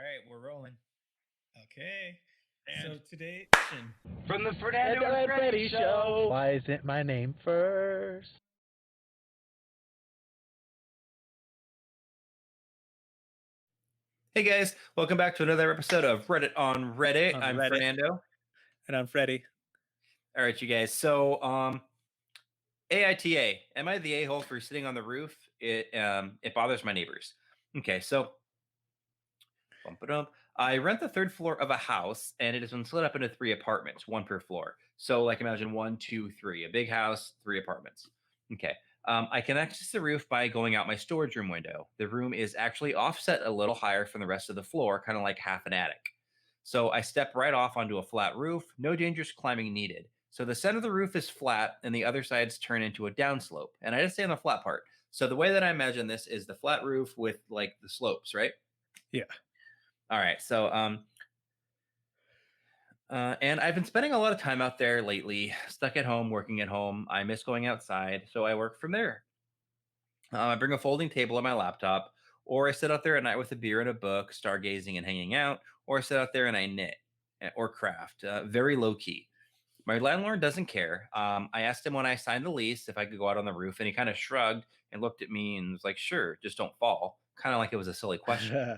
right, we're rolling. Okay. And So today, From the Fernando and Freddy Show. Why isn't my name first? hey guys, welcome back to another episode of Reddit on Reddit. on I'm Reddit. Fernando. And I'm Freddy. All right, you guys. So, AITA, am I the a-hole for sitting on the roof? It bothers my neighbors. Okay, so bump it up. I rent the third floor of a house, and it has been split up into 3 apartments, one per floor. So, like, imagine 1, 2, 3, a big house, 3 apartments. Okay. I can access the roof by going out my storage room window. The room is actually offset a little higher from the rest of the floor, kind of like half an attic. So I step right off onto a flat roof, no dangerous climbing needed. So the center of the roof is flat, and the other sides turn into a downslope. And I just stay on the flat part. So the way that I imagine this is the flat roof with like the slopes, right? Yeah. All right. So and I've been spending a lot of time out there lately, stuck at home, working at home. I miss going outside, so I work from there. I bring a folding table on my laptop, or I sit out there at night with a beer and a book, stargazing and hanging out, or I sit out there and I knit or craft, very low key. My landlord doesn't care. I asked him when I signed the lease if I could go out on the roof, and he kind of shrugged and looked at me and was like, sure, just don't fall. Kind of like it was a silly question.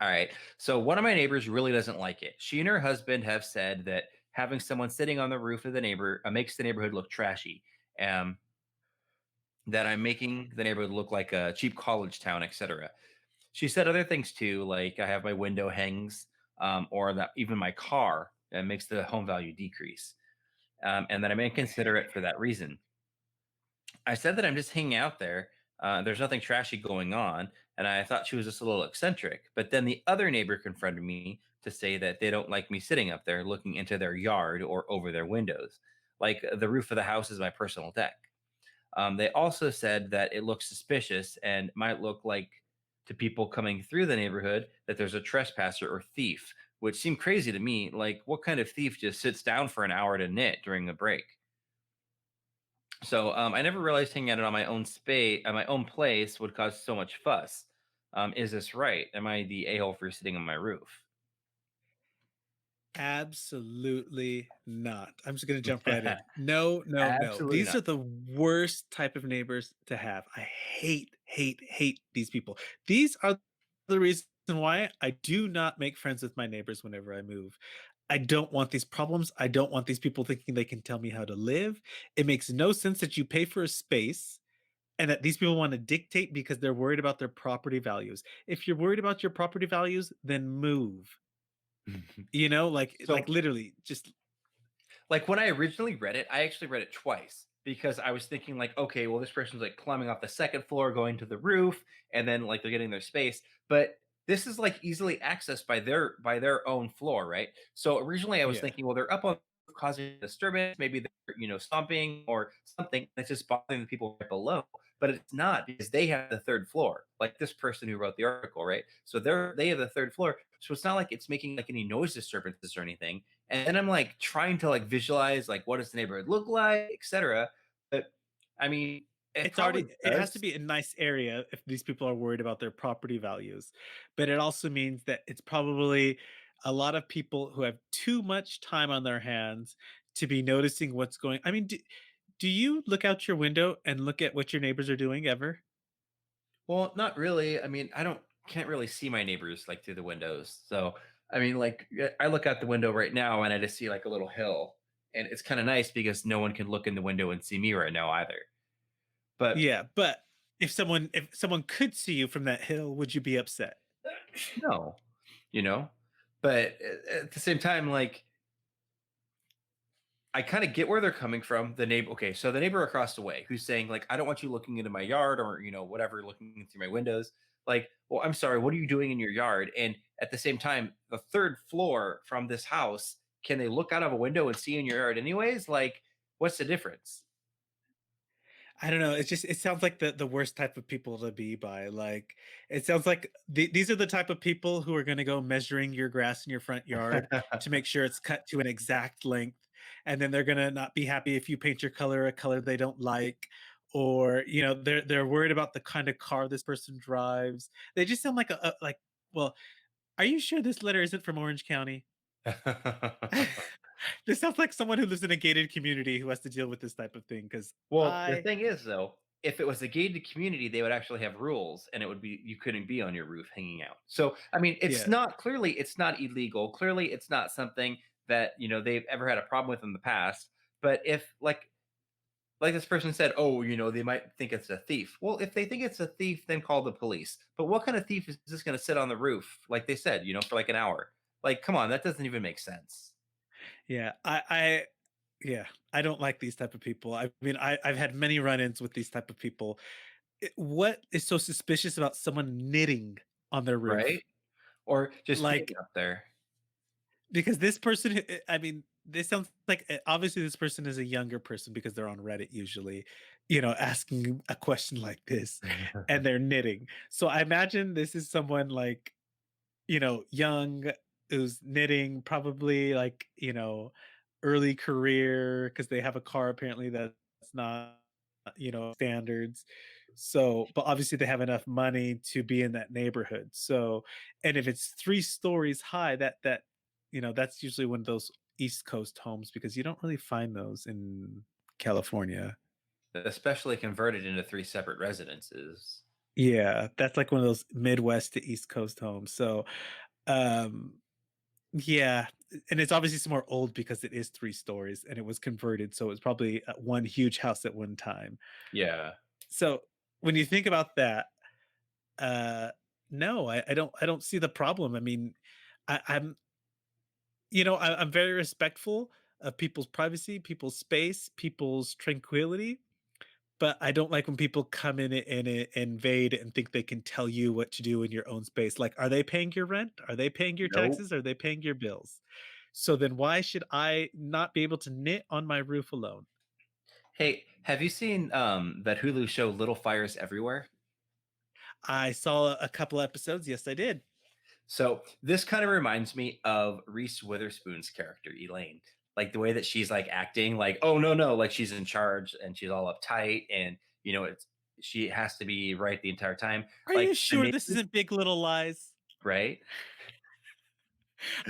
All right. So one of my neighbors really doesn't like it. She and her husband have said that having someone sitting on the roof of the neighbor makes the neighborhood look trashy. Um, that I'm making the neighborhood look like a cheap college town, etc. She said other things too, like I have my window hangs, or that even my car makes the home value decrease, and that I may consider it for that reason. I said that I'm just hanging out there. There's nothing trashy going on, and I thought she was just a little eccentric. But then the other neighbor confronted me to say that they don't like me sitting up there looking into their yard or over their windows. Like the roof of the house is my personal deck. They also said that it looks suspicious and might look like to people coming through the neighborhood that there's a trespasser or thief, which seemed crazy to me. Like, what kind of thief just sits down for an hour to knit during a break? So I never realized hanging out on my own space, at my own place, would cause so much fuss. Is this right? Am I the a-hole for sitting on my roof? Absolutely not. I'm just going to jump right in. No, no, no. Absolutely These not. are the worst type of neighbors to have. I hate these people. These are the reason why I do not make friends with my neighbors whenever I move. I don't want these problems. I don't want these people thinking they can tell me how to live. It makes no sense that you pay for a space and that these people want to dictate because they're worried about their property values. If you're worried about your property values, then move. Like So literally just like when I originally read it, I actually read it twice because I was thinking like, okay, well, this person's like climbing off the second floor, going to the roof, and then like they're getting their space. But this is like easily accessed by their own floor, right? So originally I was yeah. thinking, well, they're up on the roof causing disturbance, maybe they're stomping or something that's just bothering the people right below. But it's not because they have the third floor, like this person who wrote the article, right? So they have the third floor. So it's not like it's making like any noise disturbances or anything, and then I'm like trying to like visualize like what does the neighborhood look like, etc. But I mean, it probably It has to does. be a nice area if these people are worried about their property values. But it also means that it's probably a lot of people who have too much time on their hands to be noticing what's going. I mean, do you look out your window and look at what your neighbors are doing ever? Well, not really. I mean, I don't can't really see my neighbors like through the windows. So I mean, like I look out the window right now and I just see like a little hill, and it's kind of nice because no one can look in the window and see me right now either. But Yeah, but if someone could see you from that hill, would you be upset? no, you know. But at the same time, like I kind of get where they're coming from. The neighbor, okay, so the neighbor across the way who's saying like, I don't want you looking into my yard or whatever, looking through my windows. Like, well, I'm sorry, what are you doing in your yard? And at the same time, the third floor from this house, can they look out of a window and see in your yard anyways? Like, what's the difference? I don't know. It sounds like the worst type of people to be by. Like it sounds like these are the type of people who are going to go measuring your grass in your front yard to make sure it's cut to an exact length, and then they're going to not be happy if you paint your color a color they don't like, or they're worried about the kind of car this person drives. They just sound like well. Are you sure this letter isn't from Orange County? This sounds like someone who lives in a gated community who has to deal with this type of thing. Because Well, the I thing is, though, if it was a gated community, they would actually have rules, and it would be you couldn't be on your roof hanging out. So, I mean, it's yeah. not clearly it's not illegal. Clearly, it's not something that they've ever had a problem with in the past. But if like this person said, oh, they might think it's a thief. Well, if they think it's a thief, then call the police. But what kind of thief is just going to sit on the roof, like they said, for like an hour? Like, come on, that doesn't even make sense, Yeah, yeah, I don't like these type of people. I mean, I've had many run-ins with these type of people. What is so suspicious about someone knitting on their right? roof? Or just being Like, up there. because this person, I mean, this sounds like obviously this person is a younger person because they're on Reddit usually, asking a question like this, and they're knitting. So I imagine this is someone like young, who's knitting, probably like, early career because they have a car apparently that's not, standards. So, but obviously they have enough money to be in that neighborhood. So, and if it's 3 stories high, that's usually one of those East Coast homes because you don't really find those in California. Especially converted into 3 separate residences. Yeah, that's like one of those Midwest to East Coast homes. So, um, yeah, and it's obviously some more old because it is 3 stories and it was converted, so it's probably, one huge house at one time. Yeah. So, when you think about that, uh, no, I don't see the problem. I mean, I'm I'm very respectful of people's privacy, people's space, people's tranquility, but I don't like when people come in and invade and think they can tell you what to do in your own space. Like, are they paying your rent? Are they paying your Nope. taxes? Are they paying your bills? So then why should I not be able to knit on my roof alone? Hey, have you seen, that Hulu show Little Fires Everywhere? I saw a couple episodes. Yes, I did. So, this kinda reminds me of Reese Witherspoon's character, Elaine. Like, the way that she's, like, acting like, "Oh, no, no," like she's in charge and she's all uptight and, it's she has to be right the entire time. Are you Like, the sure this neighbors isn't Big Little Lies? right?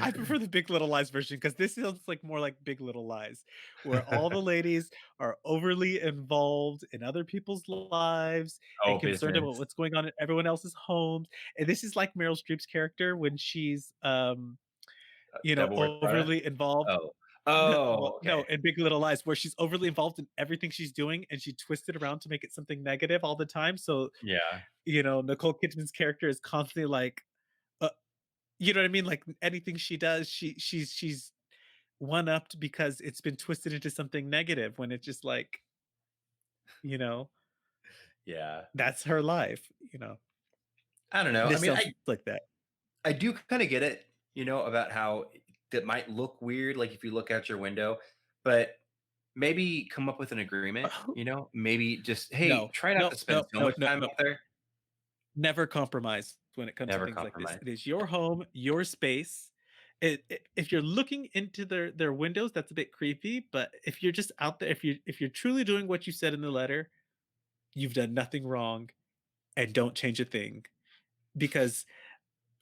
I prefer the Big Little Lies version because this sounds like more like Big Little Lies, where all the ladies are overly involved in other people's lives and Oh, concerned about business. what's going on in everyone else's homes. And this is like Meryl Streep's character when she's Devil Wears Prada? overly involved. Oh. No, Oh, well, no, okay. in Big Little Lies, where she's overly involved in everything she's doing and she twists it around to make it something negative all the time. So, Yeah. Nicole Kidman's character is constantly like, uh, you know what I mean? Like anything she does, she's one upped because it's been twisted into something negative when it's just like, you know, Yeah. that's her life. I don't know. I This mean, sounds I like that. I do kind of get it, about how that might look weird, like if you look out your window, but maybe come up with an agreement, maybe just, hey, No, try not no, to spend no, so no, much no, time no. up there. Never compromise when it comes to Never things like this. compromise. It is your home, your space. If you're looking into their windows, that's a bit creepy. But if you're just out there, if you're truly doing what you said in the letter, you've done nothing wrong, and don't change a thing because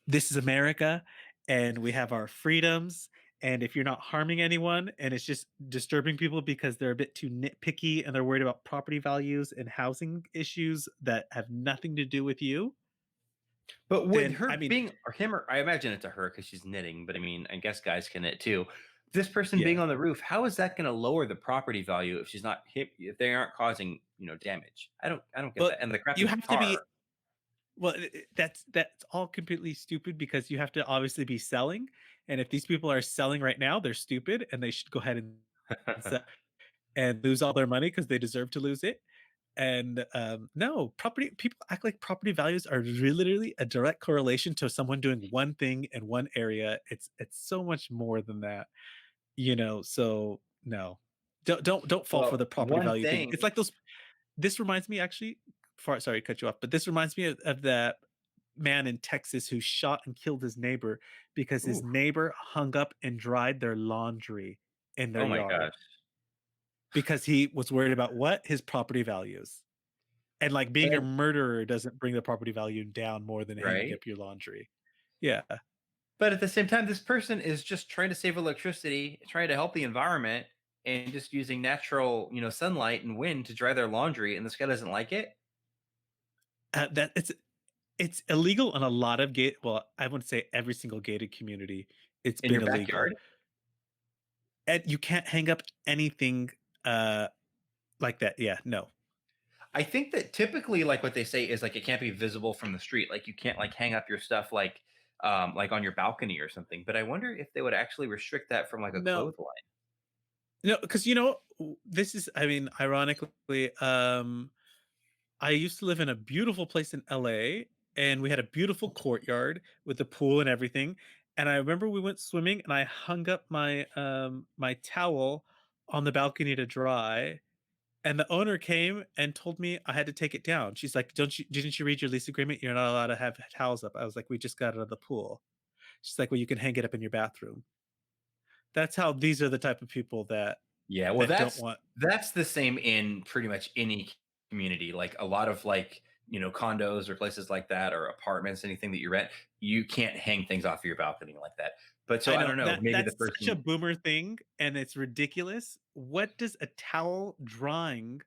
this is America and we have our freedoms. And if you're not harming anyone and it's just disturbing people because they're a bit too nitpicky and they're worried about property values and housing issues that have nothing to do with you, But with then her I mean, being, or him, or I imagine it's a her because she's knitting, but I mean, I guess guys can knit too. This person being yeah. on the roof, how is that going to lower the property value if she's not hit, if they aren't causing, damage? I don't get Well, that. And the crappy you have to car. be well, that's all completely stupid because you have to obviously be selling. And if these people are selling right now, they're stupid and they should go ahead and sell and lose all their money because they deserve to lose it. And no, property people act like property values are literally a direct correlation to someone doing one thing in one area. It's so much more than that. So no. Don't fall for Well, the property one value thing. It's thing. like those this reminds me actually sorry to cut you off, but this reminds me of that man in Texas who shot and killed his neighbor because his Ooh, neighbor hung up and dried their laundry in their oh my gosh. yard because he was worried about what? His property values. And like being a And murderer doesn't bring the property value down more than hanging right. up your laundry. Yeah. But at the same time, this person is just trying to save electricity, trying to help the environment, and just using natural, sunlight and wind to dry their laundry, and this guy doesn't like it That it's illegal in a lot of gate. Well, I wouldn't say every single gated community. It's in your been illegal, backyard. and you can't hang up anything uh, like that. Yeah, no, I think that typically, like what they say is like it can't be visible from the street. Like you can't like hang up your stuff like on your balcony or something. But I wonder if they would actually restrict that from like a no, clothesline. no, because this is. I mean, ironically, I used to live in a beautiful place in LA, and we had a beautiful courtyard with a pool and everything. And I remember we went swimming, and I hung up my towel on the balcony to dry. And the owner came and told me I had to take it down. She's like, "Don't you didn't you read your lease agreement? You're not allowed to have towels up." I was like, "We just got out of the pool." She's like, "Well, you can hang it up in your bathroom." That's how these are the type of people Yeah, well, that don't that's want. that's the same in pretty much any community. Like a lot of like condos or places like that or apartments, anything that you rent, you can't hang things off of your balcony like that. But so I I know don't know. that Maybe the that's such a person. boomer thing, and it's ridiculous. What does a towel drying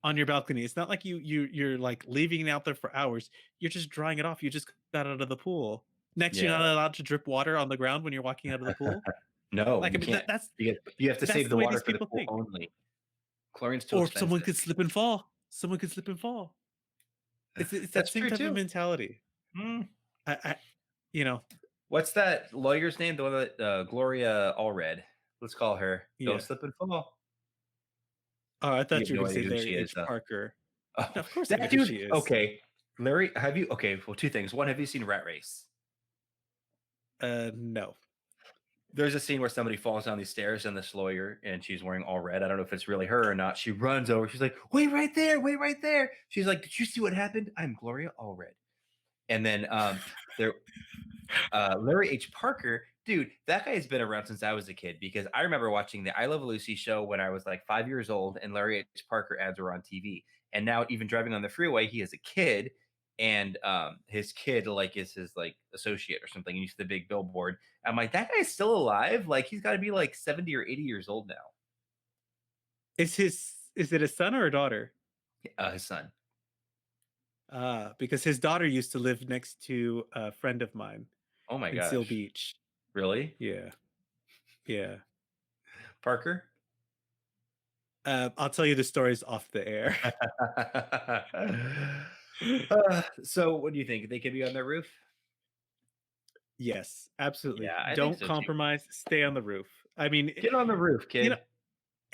on your balcony? It's not like you're like leaving it out there for hours. You're just drying it off. You just got out of the pool. Next, you're Yeah, not allowed to drip water on the ground when you're walking out of the pool. no, Like, I you mean, can't. that's You have to that's save the the way water these for the people pool think. only. Chlorine's too Or someone expensive. could slip and fall. Someone could slip and fall. It's that That's same true type of too. mentality. Hmm. I you know, What's that lawyer's name? The one that Gloria Allred. Let's call her. Don't yeah. slip and fall. Oh, I You thought have you were no gonna idea say who she Larry is, H. though. Parker. Oh, No, of course I know that who she dude. is. Okay, Larry, have you? Okay, well, two things. One, have you seen Rat Race? No. There's a scene where somebody falls down these stairs and this lawyer, and she's wearing all red. I don't know if it's really her or not. She runs over. She's like, "Wait right there! Wait right there!" She's like, "Did you see what happened? I'm Gloria Allred." And then there Larry H. Parker, dude, that guy has been around since I was a kid because I remember watching the I Love Lucy show when I was like 5 years old, and Larry H. Parker ads were on TV. And now, even driving on the freeway, he is a kid, and his kid like is his like associate or something. And he's the big billboard. I'm like, that guy's still alive. Like he's got to be like 70 or 80 years old now. Is it a son or a daughter? His son. Because his daughter used to live next to a friend of mine Oh my in Seal gosh, Beach. really, Yeah, yeah. Parker? I'll tell you the stories off the air. So, what do you think? They could be on their roof? Yes, absolutely. Yeah, I think Don't so too. compromise. Stay on the roof. I mean, Get on the roof, you know, kid.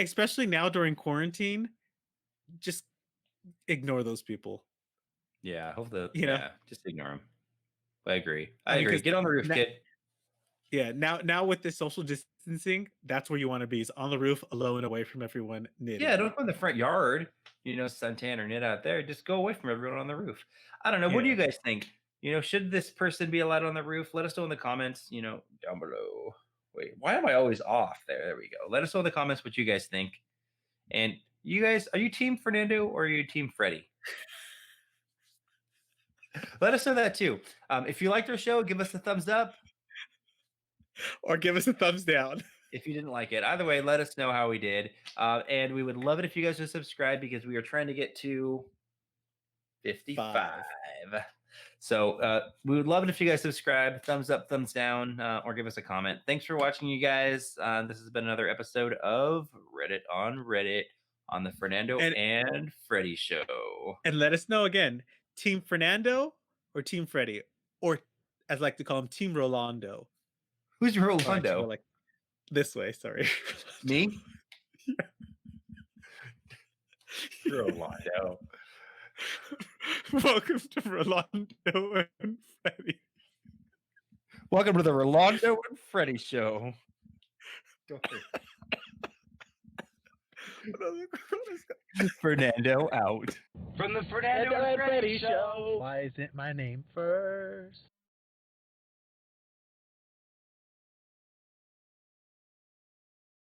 especially now during quarantine, just ignore those people. Yeah, hope the You know, yeah, just ignore them. I agree. I I mean, agree. because Get on the roof, kid. yeah, now with the social distancing, that's where you want to be, is on the roof, alone, away from everyone, Yeah, knitting. don't go in the front yard. Suntan or knit out there. Just go away from everyone on the roof. I don't know. What do you Yeah. guys think? Should this person be allowed on the roof? Let us know in the comments. Down below. Wait, why am I always off? There we go. Let us know in the comments what you guys think. And you guys, are you Team Fernando or are you Team Freddy? Let us know that too. If you liked our show, give us a thumbs up. Or give us a thumbs down. If you didn't like it, either way, let us know how we did. And we would love it if you guys would subscribe because we are trying to get to 55. 5. So we would love it if you guys subscribe, thumbs up, thumbs down, or give us a comment. Thanks for watching, you guys. This has been another episode of Reddit on the Fernando And and Freddy show. and let us know again, Team Fernando or Team Freddy, or as I like to call him, Team Rolando. Who's your Oh, I should go Rolando? like this way. Sorry. Me? Rolando. Welcome to Rolando and Freddy. Welcome to the Rolando and Freddy show. Fernando out. From the Fernando and Freddy Show. Why isn't my name first?